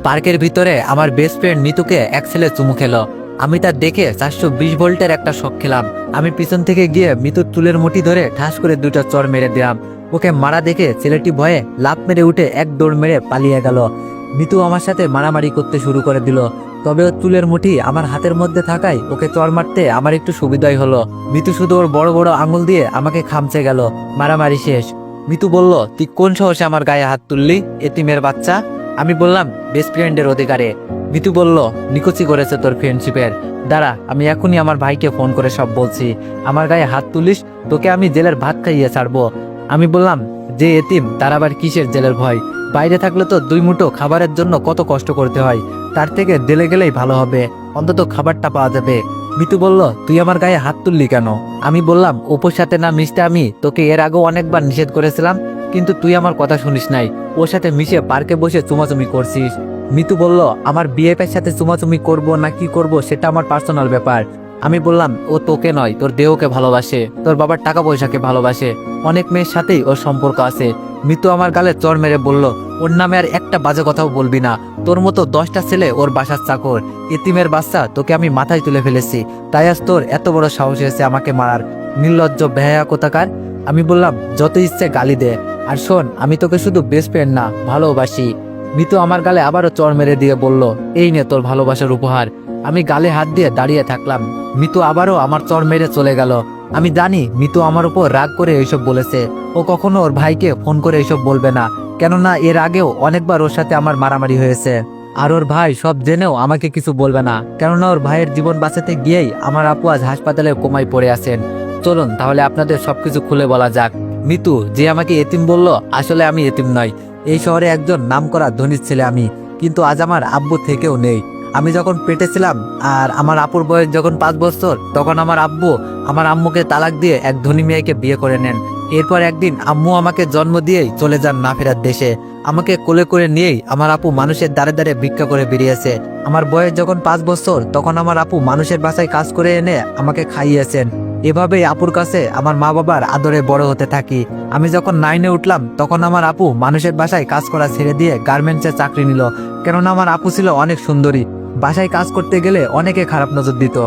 পার্কের ভিতরে আমার বেস্ট ফ্রেন্ড নিতুকে এক ছেলে চুমু খেলো। আমি তা দেখে 420 ভোল্টের একটা শক খেলাম। আমি পিছন থেকে গিয়ে মিতুর চুলের মুঠি ধরে ঠাস করে দুটো চর মেরে দিলাম। ওকে মারা দেখে ছেলেটি ভয়ে লাফ মেরে উঠে এক দৌড় মেরে পালিয়ে গেল। মিতু আমার সাথে মারামারি করতে শুরু করে দিল। তবে ওর চুলের মুঠি আমার হাতের মধ্যে থাকায় ওকে চর মারতে আমার একটু সুবিধাই হলো। মিতু শুধু ওর বড় বড় আঙুল দিয়ে আমাকে খামচে গেল। মারামারি শেষ। মিতু বলল, তুই কোন সাহসে আমার গায়ে হাত তুললি, এতিমের বাচ্চা? আমি বললাম, বেস্ট ফ্রেন্ডের অধিকারে। মিতু বলল, নিকুচি করেছে তোর ফ্রেন্ডশিপের। দাঁড়া, আমি এখনই আমার ভাইকে ফোন করে সব বলছি। আমার গায়ে হাত তুলিস, তোকে আমি জেলের ভাত খাইয়ে ছাড়বো। আমি বললাম, যে এতিম তার আবার কিসের জেলের ভয়? বাইরে থাকলে তো 2 মুঠো খাবারের জন্য কত কষ্ট করতে হয়, তার থেকে জেলে গেলেই ভালো হবে, অন্তত খাবারটা পাওয়া যাবে। মিতু বলল, তুই আমার গায়ে হাত তুললি কেন? আমি বললাম, অপুর সাথে না মিশতে আমি তোকে এর আগেও অনেকবার নিষেধ করেছিলাম, কিন্তু তুই আমার কথা শুনিস নাই। ওর সাথে মিশে পার্কে বসে চুমাচুমি করছিস। মিতু বলল, আমার বিএফের সাথে চুমাচুমি করব না কি করব সেটা আমার পার্সোনাল ব্যাপার। আমি বললাম, ও তোকে নয়, তোর দেহকে ভালোবাসে, তোর বাবার টাকা পয়সাকে ভালোবাসে, অনেক মেয়ের সাথেই ওর সম্পর্ক আছে। মিতু আমার গালে চর মেরে বলল, ওর নামে আর একটা বাজে কথাও বলবি না। তোর মতো 10টা ছেলে ওর বাসার চাকর, এতিমের বাচ্চা, তোকে আমি মাথায় তুলে ফেলেছি, তাই আজ তোর এত বড় সাহস হয়েছে আমাকে মারার, নির্লজ্জ বেহায়া কোথাকার। আমি বললাম, যত ইচ্ছে গালি দে, আর শোন, আমি তোকে শুধু বেস্ট ফ্রেন্ড না, ভালোবাসি। মিতু আমার গালে আবারও চর মেরে দিয়ে বলল, এই নে তোর ভালোবাসার উপহার। আমি গালে হাত দিয়ে দাঁড়িয়ে থাকলাম। মিতু আবারও আমার চর মেরে চলে গেল। আমি জানি মিতু আমার উপর রাগ করে এইসব বলেছে। ও কখনো ওর ভাইকে ফোন করে এইসব বলবে না, কেননা এর আগেও অনেকবার ওর সাথে আমার মারামারি হয়েছে। আর ওর ভাই সব জেনেও আমাকে কিছু বলবে না, কেননা ওর ভাইয়ের জীবন বাঁচাতে গিয়েই আমার আপু আজ হাসপাতালে কোমায় পড়ে আছেন। চলুন তাহলে আপনাদের সবকিছু খুলে বলা যাক। মিতু যে আমাকে এতিম বলল, আসলে আমি এতিম নই। এই শহরে একজন নামকরা ধনী ছেলে আমি, কিন্তু আজ আমার আব্বু থেকেও নেই। আমি যখন পেটে ছিলাম আর আমার আপুর বয়স যখন 5 বছর, তখন আমার আব্বু আমার আম্মুকে তালাক দিয়ে এক ধনী মেয়েকে বিয়ে করে নেন। এরপর একদিন আম্মু আমাকে জন্ম দিয়েই চলে যান না ফেরার দেশে। আমাকে কোলে করে নিয়েই আমার আপু মানুষের দ্বারে দ্বারে ভিক্ষা করে বেরিয়েছে। আমার বয়স যখন 5 বছর, তখন আমার আপু মানুষের বাসায় কাজ করে এনে আমাকে খাইয়েছেন। এভাবেই আপুর কাছে আমার মা বাবার আদরে বড় হতে থাকি। আমি যখন 9-এ উঠলাম, তখন আমার আপু মানুষের বাসায় কাজ করা ছেড়ে দিয়ে গার্মেন্টসে চাকরি নিল, কেননা আমার আপু ছিল অনেক সুন্দরী। বাসায় কাজ করতে গেলে অনেকে খারাপ নজর দিত।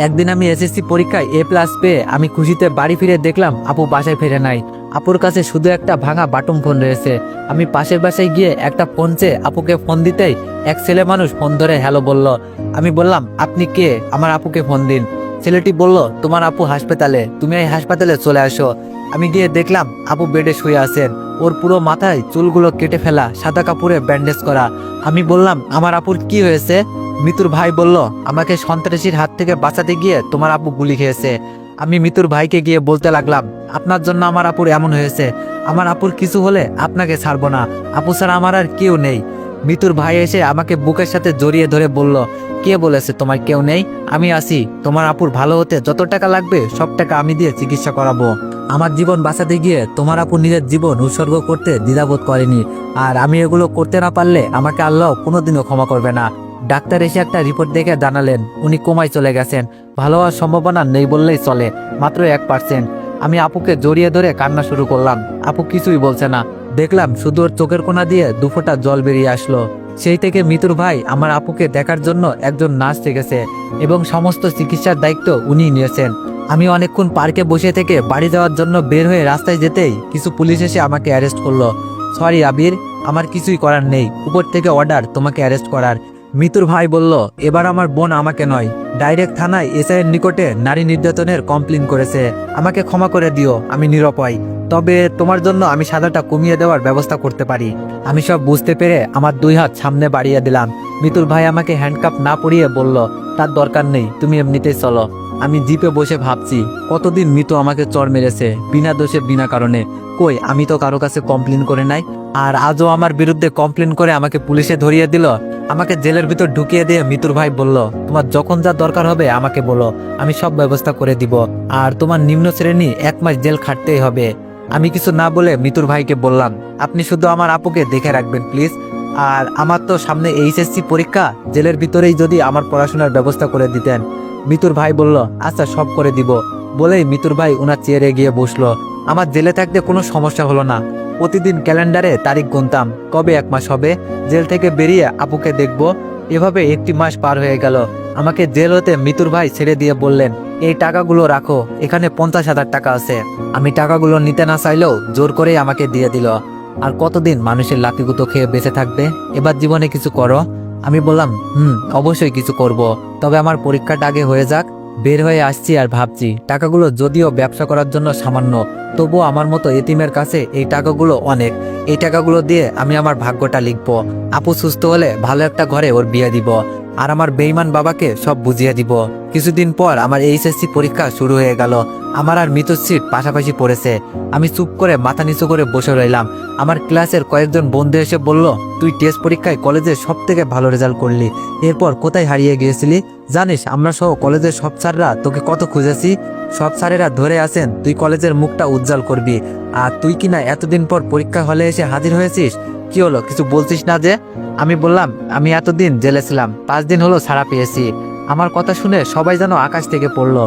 একদিন আমি এসএসসি পরীক্ষায় A+ পেয়ে আমি খুশিতে বাড়ি ফিরে দেখলাম আপু বাসায় ফিরে নাই। আপুর কাছে শুধু একটা ভাঙা বাটন ফোন রয়েছে। আমি পাশের বাসায় গিয়ে একটা ফোন চেয়ে আপুকে ফোন দিতেই এক ছেলে মানুষ ফোন ধরে হ্যালো বলল। আমি বললাম, আপনি কে? আমার আপুকে ফোন দিন। ছেলেটি বলল, তোমার আপু হাসপাতালে, তুমি এই হাসপাতালে চলে আসো। আমি গিয়ে দেখলাম আপু বেডে শুয়ে আছেন। ওর পুরো মাথায় চুলগুলো কেটে ফেলা, সাদা কাপড়ে ব্যান্ডেজ করা। আমি বললাম, আমার আপুর কি হয়েছে? মিতুর ভাই বলল, আমাকে সন্ত্রাসীর হাত থেকে বাঁচাতে গিয়ে তোমার আপু গুলি খেয়েছে। আমি মিতুর ভাইকে গিয়ে বলতে লাগলাম, আপনার জন্য আমার আপুর এমন হয়েছে, আমার আপুর কিছু হলে আপনাকে ছাড়বো না, আপু ছাড়া আমার আর কেউ নেই। মিতুর ভাই এসে আমাকে বুকের সাথে জড়িয়ে ধরে বলল, কে বলেছে তোমার কেউ নেই? আমি আছি, তোমার আপুর ভালো হতে যত টাকা লাগবে সব টাকা আমি দিয়ে চিকিৎসা করাবো। আমার জীবন বাঁচাতে গিয়ে তোমার আপু নিজের জীবন উৎসর্গ করতে দ্বিধাবোধ করেনি, আর আমি এগুলো করতে না পারলে আমাকে আল্লাহ কোনোদিনও ক্ষমা করবে না। ডাক্তার এসে একটা রিপোর্ট দেখে জানালেন উনি কোমায় চলে গেছেন। ভালো হওয়ার সম্ভাবনা নেই বললেই চলে, মাত্র 1%। আমি আপুকে জড়িয়ে ধরে কান্না শুরু করলাম। আপু কিছুই বলছে না। দেখলাম শুধু ওর চোখের কোণা দিয়ে 2 ফোঁটা জল বেরিয়ে আসলো। সেই থেকে মিতুর ভাই আমার আপুকে দেখার জন্য একজন নার্স রেখেছে এবং সমস্ত চিকিৎসার দায়িত্ব উনিই নিয়েছেন। আমি অনেকক্ষণ পার্কে বসে থেকে বাড়ি যাওয়ার জন্য বের হয়ে রাস্তায় যেতেই কিছু পুলিশ এসে আমাকে অ্যারেস্ট করলো। সরি আবির, আমার কিছুই করার নেই, উপর থেকে অর্ডার তোমাকে অ্যারেস্ট করার। মিতুর ভাই বলল, এবার আমার বোন আমাকে নয়, ডাইরেক্ট থানায় এসআই এর নিকটে নারী নির্যাতনের কমপ্লেন করেছে। আমাকে ক্ষমা করে দিও, আমি নিরুপায়, তবে তোমার জন্য আমি সাজাটা কমিয়ে দেওয়ার ব্যবস্থা করতে পারি। আমি সব বুঝতে পেরে আমার 2 হাত সামনে বাড়িয়ে দিলাম। মিতুর ভাই আমাকে হ্যান্ডকাপ না পরিয়ে বলল, তার দরকার নেই, তুমি এমনিতেই চলো। আমি জিপে বসে ভাবছি, কতদিন মিতু আমাকে চড় মেরেছে বিনা দোষে বিনা কারণে। কই, আমি তো কারো কাছে কমপ্লেন করে নাই, আর আজও আমার বিরুদ্ধে কমপ্লেন করে আমাকে পুলিশে ধরিয়ে দিল। আমাকে জেলের ভিতর ঢুকিয়ে দিয়ে মিতুর ভাই বলল, তোমার যখন যা দরকার হবে আমাকে বলো, আমি সব ব্যবস্থা করে দিব, আর তোমার নিম্ন শ্রেণী 1 মাস জেল খাটতেই হবে। আমি কিছু না বলে মিতুর ভাইকে বললাম, আপনি শুধু আমার আপুকে দেখে রাখবেন প্লিজ, আর আমার তো সামনে এইচএসসি পরীক্ষা, জেলের ভিতরেই যদি আমার পড়াশোনার ব্যবস্থা করে দিতেন। মিতুর ভাই বলল, আচ্ছা সব করে দিব। বলেই মিতুর ভাই ওনার চেয়ারে গিয়ে বসলো। আমার জেলে থাকতে কোনো সমস্যা হলো না। প্রতিদিন ক্যালেন্ডারে তারিখ গুনতাম, কবে 1 মাস হবে, জেল থেকে বেরিয়ে আপুকে দেখব। এভাবে 1টি মাস পার হয়ে গেল। আমাকে জেল হতে মিতুর ভাই ছেড়ে দিয়ে বললেন, এই টাকাগুলো রাখো, এখানে 50,000 টাকা আছে। আমি টাকাগুলো নিতে না চাইলেও জোর করেই আমাকে দিয়ে দিল। আর কতদিন মানুষের লাঠিগুতো খেয়ে বেঁচে থাকবে, এবার জীবনে কিছু করো। আমি বললাম, অবশ্যই কিছু করব, তবে আমার পরীক্ষাটা আগে হয়ে যাক। বের হয়ে আসছি আর ভাবছি, টাকাগুলো যদিও ব্যবসা করার জন্য সামান্য, তবুও আমার মতো এতিমের কাছে এই টাকাগুলো অনেক। এই টাকাগুলো দিয়ে আমি আমার ভাগ্যটা লিখবো। আপু সুস্থ হলে ভালো একটা ঘরে ওর বিয়ে দিব, আর আমার বেইমান বাবাকে সব বুঝিয়ে দিব। কিছুদিন পর আমার এইচএসসি পরীক্ষা শুরু হয়ে গেল। আমার আর মিতুর সিট পাশাপাশি পড়েছে। আমি চুপ করে মাথা নিচু করে বসে রইলাম। আমার ক্লাসের কয়েকজন বন্ধু এসে বলল, তুই টেস্ট পরীক্ষায় কলেজে সব থেকে ভালো রেজাল্ট করলি, এরপর কোথায় হারিয়ে গিয়েছিলি? জানিস আমরা সহ কলেজের সব স্যাররা তোকে কত খুঁজেছি। সব স্যারেরা ধরে আছেন তুই কলেজের মুখটা উজ্জ্বল করবি, আর তুই কিনা এতদিন পর পরীক্ষা হলে এসে হাজির হয়েছিস। কি হলো, কিছু বলছিস না যে? আমি বললাম, আমি এতদিন জেলে ছিলাম, 5 দিন হলো ছাড়া পেয়েছি। আমার কথা শুনে সবাই যেন আকাশ থেকে পড়লো।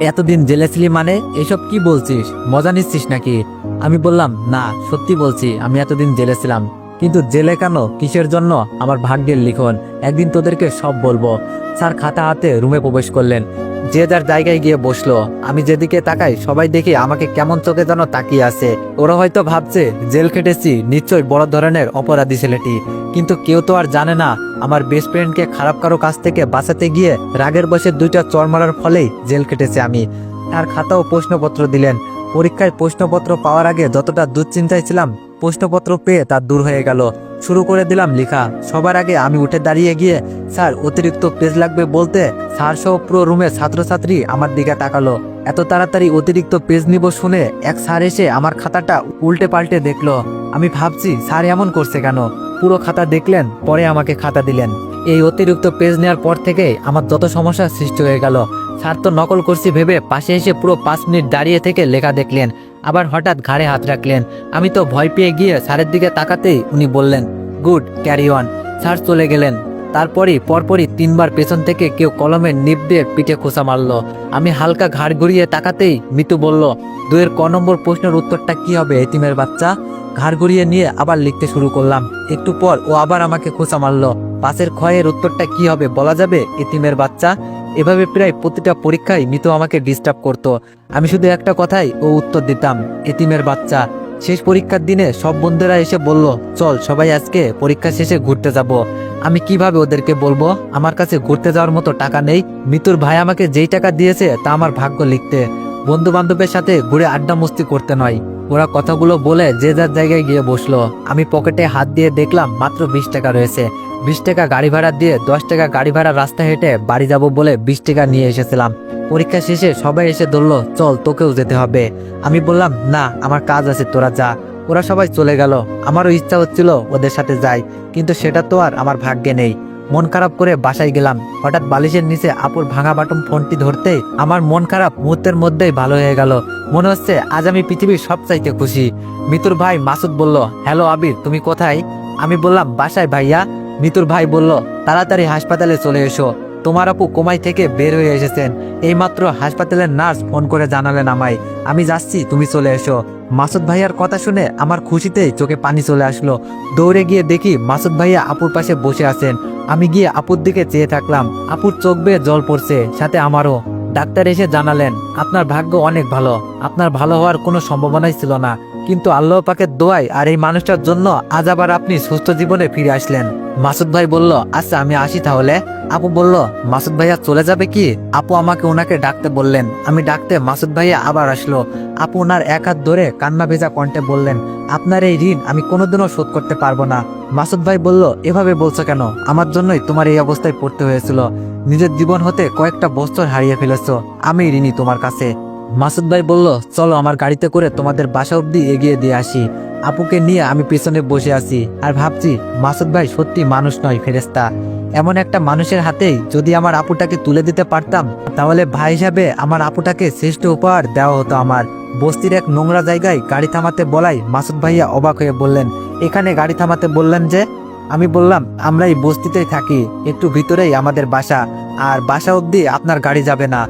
এতদিন জেলে ছিলি মানে? এসব কি বলছিস, মজা নিচ্ছিস নাকি? আমি বললাম, না সত্যি বলছি, আমি এতদিন জেলে ছিলাম। কিন্তু জেলে কেন, কিসের জন্য, আমার ভাগ্যের লিখন, একদিন তোদেরকে সব বলবো। স্যার খাতা হাতে রুমে প্রবেশ করলেন, যে যার জায়গায় গিয়ে বসলো। আমি যেদিকে তাকাই সবাই দেখি আমাকে কেমন চোখে যেন তাকিয়ে আছে। ওরা হয়তো ভাবছে জেল খেটেছি, নিশ্চয়ই বড় ধরনের অপরাধী ছেলেটি। কিন্তু কেউ তো আর জানে না, আমার বেস্ট ফ্রেন্ডকে খারাপ কারো কাছ থেকে বাঁচাতে গিয়ে রাগের বসে 2টা চড় মারার ফলেই জেল কেটেছে আমি। তার খাতা ও প্রশ্নপত্র দিলেন। পরীক্ষায় প্রশ্নপত্র পাওয়ার আগে যতটা দুশ্চিন্তায় ছিলাম, প্রশ্নপত্র পেয়ে তা দূর হয়ে গেল। শুরু করে দিলাম লেখা। সবার আগে আমি উঠে দাঁড়িয়ে গিয়ে, স্যার অতিরিক্ত পেজ লাগবে বলতে, স্যার সহ পুরো রুমে ছাত্রছাত্রী আমার দিকে তাকালো। এত তাড়াতাড়ি অতিরিক্ত পেজ নিব শুনে এক স্যার এসে আমার খাতাটা উল্টে পাল্টে দেখলো। আমি ভাবছি স্যার এমন করছে কেন। পুরো খাতা দেখলেন, পরে আমাকে খাতা দিলেন। এই অতিরিক্ত পেজ নেওয়ার পর থেকে আমার যত সমস্যার সৃষ্টি হয়ে গেল। স্যার তো নকল করছি ভেবে পাশে এসে পুরো 5 মিনিট দাঁড়িয়ে থেকে লেখা দেখলেন, আবার হঠাৎ ঘাড়ে হাত রাখলেন। আমি তো ভয় পেয়ে গিয়ে স্যারের দিকে তাকাতেই উনি বললেন, গুড, ক্যারি অন। স্যার চলে গেলেন। তারপরই পরপরই 3বার পেছন থেকে কেউ কলমের নিব দিয়ে পিঠে খোঁচা মারলো। আমি হালকা ঘাড় ঘুরিয়ে তাকাতেই মিতু বলল, 2-এর ক নম্বর প্রশ্নের উত্তরটা কি হবে এতিমের বাচ্চা? ঘাড় ঘুরিয়ে নিয়ে আবার লিখতে শুরু করলাম। একটু পর ও আবার আমাকে খোঁচা মারলো। 5-এর ক্ষয়ের উত্তরটা কি হবে বলা যাবে এতিমের বাচ্চা? এভাবে প্রায় প্রতিটা পরীক্ষায় মিতু আমাকে ডিস্টার্ব করতো। আমি শুধু একটা কথাই ও উত্তর দিতাম, এতিমের বাচ্চা। শেষ পরীক্ষার দিনে সব বন্ধুরা এসে বলল, চল সবাই আজকে পরীক্ষা শেষে ঘুরতে যাব। আমি কিভাবে ওদেরকে বলবো আমার কাছে ঘুরতে যাওয়ার মতো টাকা নেই? মিতুর ভাই আমাকে যেই টাকা দিয়েছে তা আমার ভাগ্য লিখতে, বন্ধু বান্ধবের সাথে ঘুরে আড্ডা মস্তি করতে নয়। ওরা কথাগুলো বলে যে যার জায়গায় গিয়ে বসলো। আমি পকেটে হাত দিয়ে দেখলাম মাত্র 20 টাকা রয়েছে। 20 টাকা গাড়ি ভাড়া দিয়ে 10 টাকা গাড়ি ভাড়া রাস্তা হেঁটে বাড়ি যাব বলে 20 টাকা নিয়ে এসেছিলাম। পরীক্ষা শেষে সবাই এসে ধরলো, চল তোকেও যেতে হবে। আমি বললাম, না আমার কাজ আছে, তোরা যা। ওরা সবাই চলে গেল। আমারও ইচ্ছা হচ্ছিল ওদের সাথে যাই, কিন্তু সেটা তো আর আমার ভাগ্যে নেই। মন খারাপ করে বাসায় গেলাম। হঠাৎ বালিশের নিচে আপুর ভাঙা বাটন ফোনটি ধরতেই আমার মন খারাপ মুহূর্তের মধ্যেই ভালো হয়ে গেল। মনে হচ্ছে আজ আমি পৃথিবীর সবচাইতে খুশি। মিতুর ভাই মাসুদ বলল, হ্যালো আবির, তুমি কোথায়? আমি বললাম, বাসায় ভাইয়া। মিতুর ভাই বলল, তাড়াতাড়ি হাসপাতালে চলে এসো, তোমার আপু কোমাই থেকে বের হয়ে এসেছেন। এইমাত্র হাসপাতালের নার্স ফোন করে জানালেন আমায়। আমি যাচ্ছি, তুমি চলে এসো। মাসুদ ভাইয়ার কথা শুনে আমার খুশিতেই চোখে পানি চলে আসলো। দৌড়ে গিয়ে দেখি মাসুদ ভাইয়া আপুর পাশে বসে আছেন। আমি গিয়ে আপুর দিকে চেয়ে থাকলাম। আপুর চোখ বেয়ে জল পড়ছে, সাথে আমারও। ডাক্তার এসে জানালেন, আপনার ভাগ্য অনেক ভালো, আপনার ভালো হওয়ার কোনো সম্ভাবনাই ছিল না, কিন্তু আল্লাহ পাকের দোয়ায় আর এই মানুষটার জন্য আজ আবার আপনি সুস্থ জীবনে ফিরে আসলেন। মাসুদ ভাই বলল, আচ্ছা আমি আসি তাহলে। আপু বলল, মাসুদ ভাইয়া চলে যাবে কি? আপু আমাকে ওনাকে ডাকতে বললেন। আমি ডাকতে মাসুদ ভাইয়া আবার আসলো। আপু ওনার এক হাত ধরে কান্না ভেজা কণ্ঠে বললেন, আপনার এই ঋণ আমি কোনোদিনও শোধ করতে পারবো না। মাসুদ ভাই বলল, এভাবে বলছো কেন? আমার জন্যই তোমার এই অবস্থায় পড়তে হয়েছিল। নিজের জীবন হতে কয়েকটা বছর হারিয়ে ফেলেছো, আমি ঋণী তোমার কাছে। মাসুদ ভাই বলল, চলো আমার গাড়িতে করে তোমাদের বাসা অব্দি এগিয়ে দিয়ে আসি। আপুকে নিয়ে আমি পিছনে বসে আছি আর ভাবছি, মাসুদ ভাই সত্যি মানুষ নয়, ফেরেশতা। এমন একটা মানুষের হাতেই যদি আমার আপুটাকে তুলে দিতে পারতাম, তাহলে ভাই হিসাবে আমার আপুটাকে শ্রেষ্ঠ উপহার দেওয়া হতো আমার। বস্তির এক নোংরা জায়গায় গাড়ি থামাতে বলাই মাসুদ ভাইয়া অবাক হয়ে বললেন, এখানে গাড়ি থামাতে বললেন যে? আমি বললাম, আমরা এই বস্তিতেই থাকি, একটু ভিতরেই আমাদের বাসা, আর বাসা অব্দি আপনার গাড়ি যাবে না।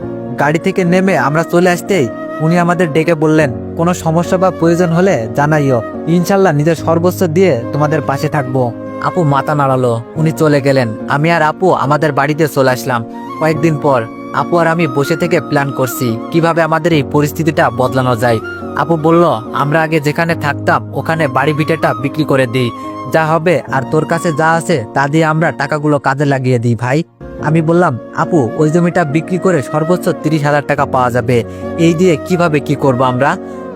গাড়ি থেকে নেমে আমরা চলে আসতেই উনি আমাদের ডেকে বললেন, কোনো সমস্যা বা প্রয়োজন হলে জানাইও, ইনশাল্লাহ নিজের সর্বোচ্চ দিয়ে তোমাদের পাশে থাকবো। আপু মাথা নাড়ালো, উনি চলে গেলেন। আমি আর আপু আমাদের বাড়িতে চলে আসলাম। কয়েকদিন পর আপু আর আমি বসে থেকে প্ল্যান করছি কিভাবে আমাদের এই পরিস্থিতিটা বদলানো যায়। আপু বলল, আমরা আগে যেখানে থাকতাম ওখানে বাড়ি ভিটেটা বিক্রি করে দিই, যা হবে আর তোর কাছে যা আছে তা দিয়ে আমরা টাকাগুলো কাজে লাগিয়ে দিই ভাই। আমি বললাম, আপু ওই জমিটা বিক্রি করে সর্বোচ্চ 30,000 টাকা পাওয়া যাবে, এই দিয়ে কিভাবে কি করব আমরা?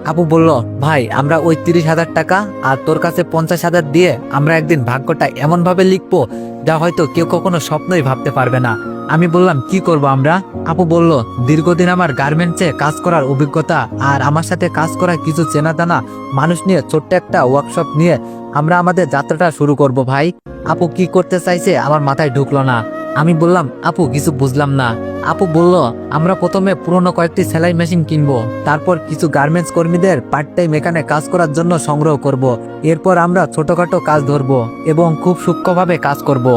আপু বলল, ভাই আমরা ওই 30,000 টাকা আর তোর কাছে 50,000 দিয়ে আমরা একদিন ভাগ্যটা এমনভাবে লিখবো যা হয়তো কেউ কখনো স্বপ্নই ভাবতে পারবে না। আমি বললাম, কি করব আমরা? আপু বলল, দীর্ঘদিন আমার গার্মেন্টসে কাজ করার অভিজ্ঞতা আর আমার সাথে কাজ করা কিছু চেনা জানা মানুষ নিয়ে ছোট্ট একটা ওয়ার্কশপ নিয়ে আমরা আমাদের যাত্রাটা শুরু করব ভাই। আপু কি করতে চাইছে আমার মাথায় ঢুকলো না। আমি বললাম, আপু কিছু বুঝলাম না। আপু বলল, আমরা প্রথমে পুরনো কয়েকটি সেলাই মেশিন কিনবো, তারপর কিছু গার্মেন্টস কর্মীদের পার্ট টাইম এখানে কাজ করার জন্য সংগ্রহ করব। এরপর আমরা ছোটখাটো কাজ ধরবো এবং খুব সূক্ষ্মভাবে কাজ করব।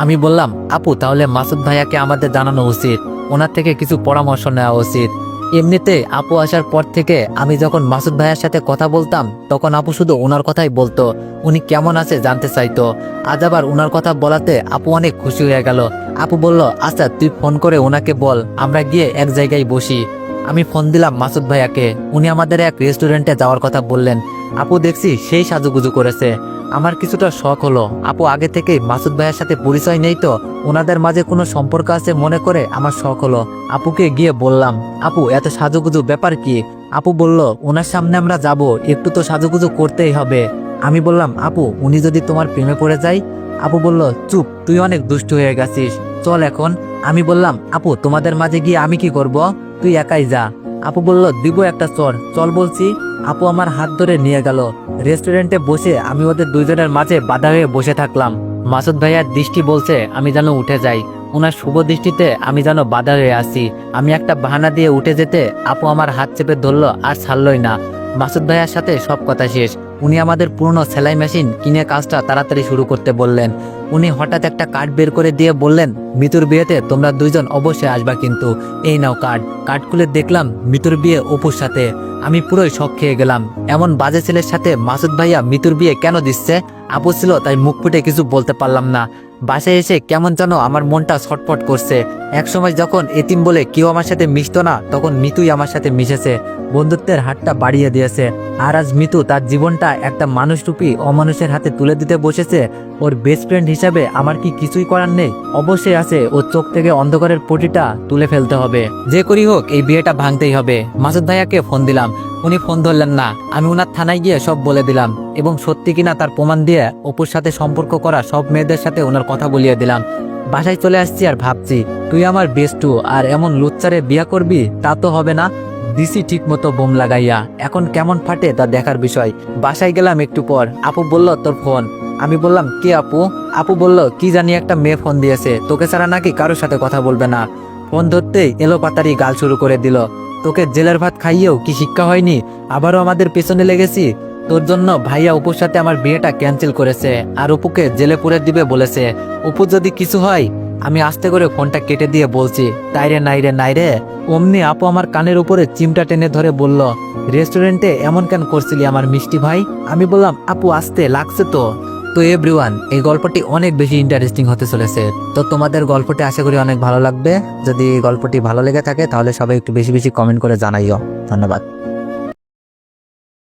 আমি বললাম, আপু তাহলে মাসুদ ভাইয়াকে আমাদের জানানো উচিত, ওনার থেকে কিছু পরামর্শ নেওয়া উচিত। এমনিতে আপু আসার পর থেকে আমি যখন মাসুদ ভাইয়ার সাথে কথা বলতাম তখন আপু শুধু ওনার কথাই বলতো, উনি কেমন আছে জানতে চাইতো। আজ আবার ওনার কথা বলাতে আপু অনেক খুশি হয়ে গেল। আপু বলল, আচ্ছা তুই ফোন করে ওনাকে বল আমরা গিয়ে এক জায়গায় বসি। আমি ফোন দিলাম মাসুদ ভাইয়াকে, উনি আমাদের এক রেস্টুরেন্টে যাওয়ার কথা বললেন। আপু দেখছি সেই সাজুগুজু করেছে। আমার কিছুটা শখ হলো, আপু আগে থেকেই মাসুদ ভাইয়ের সাথে পরিচয় নেই তো, ওনাদের মাঝে কোনো সম্পর্ক আছে মনে করে আমার শখ হলো। আপুকে গিয়ে বললাম, আপু এত সাজুগুজু ব্যাপার কি? আপু বলল, ওনার সামনে আমরা যাব, একটু তো সাজুগুজু করতেই হবে। আমি বললাম, আপু উনি যদি তোমার প্রেমে পড়ে যায়? আপু বলল, চুপ, তুই অনেক দুষ্টু হয়ে গেছিস, চল এখন। আমি বললাম, আপু তোমাদের মাঝে গিয়ে আমি কি করব? তুই একাই যা। আপু বলল, দিব একটা চর, চল বলছি। আপু আমার হাত ধরে নিয়ে গেল। রেস্টুরেন্টে বসে আমি ওদের দুইজনের মাঝে বাধা হয়ে বসে থাকলাম। মাসুদ ভাইয়ার দৃষ্টি বলছে আমি যেন উঠে যাই, ওনার শুভ দৃষ্টিতে আমি যেন বাধা হয়ে আসি। আমি একটা বাহানা দিয়ে উঠে যেতে আপু আমার হাত চেপে ধরলো আর ছাড়লই না। মাসুদ ভাইয়ার সাথে সব কথা শেষ। উনি আমাদের পুরনো সেলাই মেশিন কিনে কাজটা তাড়াতাড়ি শুরু করতে বললেন। উনি হঠাৎ একটা কার্ড বের করে দিয়ে বললেন, মিতুর বিয়েতে তোমরা দুইজন অবশ্যই আসবা কিন্তু, এই নাও কার্ড। কার্ড খুলে দেখলাম মিতুর বিয়ে অপুর সাথে। আমি পুরোই শক খেয়ে গেলাম, এমন বাজে ছেলের সাথে মাসুদ ভাইয়া মিতুর বিয়ে কেন দিচ্ছে? আপু ছিল তাই মুখ ফুটে কিছু বলতে পারলাম না। বাসায় এসে কেমন যেন আমার মনটা ছটফট করছে। একসময় যখন এতিম বলে কেউ আমার সাথে মিশতো না, তখন মিতুই আমার সাথে মিশেছে, বন্ধুত্বের হাতটা বাড়িয়ে দিয়েছে। আর আজ মিতু তার জীবনটা একটা মানুষরূপী অমানুষের হাতে তুলে দিতে বসেছে। ওর বেস্ট ফ্রেন্ড হিসাবে আমার কি কিছুই করার নেই? অবশ্যই আছে, ওর চোখ থেকে অন্ধকারের পটিটা তুলে ফেলতে হবে। যে করি হোক এই বিয়েটা ভাঙতেই হবে। মাসুদ ভাইয়াকে ফোন দিলাম, উনি ফোন ধরলেন না। আমি ওনার থানায় গিয়ে সব বলে দিলাম এবং সত্যি কিনা তার প্রমাণ দিয়ে অপুর সাথে সম্পর্ক করা সব মেয়েদের সাথে ওনার কথা বলিয়ে দিলাম। বাসায় চলে আসছি আর ভাবছি, তুই আমার বেস্টু আর এমন লুচ্চারে বিয়া করবি তা তো হবে না। দিছি ঠিক মতো বোম লাগাইয়া, এখন কেমন ফাটে তা দেখার বিষয়। বাসায় গেলাম একটু পর, আপু বলল তোর ফোন। আমি বললাম, কে আপু? আপু বলল, কি জানি একটা মেয়ে ফোন দিয়েছে, তোকে ছাড়া নাকি কারোর সাথে কথা বলবে না। ফোন ধরতেই এলো পাতারি গাল শুরু করে দিল, তোকে জেলের ভাত খাইয়েও কি শিক্ষা হয়নি? আবারও আমাদের পেছনে লেগেছি। তোর জন্য ভাইয়া অপুর সাথে আমার বিয়েটা ক্যান্সেল করেছে আর অপুকে জেলে পুরে দিবে বলেছে। অপু যদি কিছু হয়। আমি আস্তে করে ফোনটা কেটে দিয়ে বলছি, তাইরে নাইরে নাইরে। অমনি আপু আমার কানের উপরে চিমটা টেনে ধরে বলল, রেস্টুরেন্টে এমন কেন করছিলি আমার মিষ্টি ভাই? আমি বললাম, আপু আসতে লাগছে তো। তো এভরিওয়ান, এই গল্পটি অনেক বেশি ইন্টারেস্টিং হতে চলেছে। তো তোমাদের গল্পটি আশা করি অনেক ভালো লাগবে। যদি গল্পটি ভালো লেগে থাকে তাহলে সবাই একটু বেশি বেশি কমেন্ট করে জানাইও। ধন্যবাদ।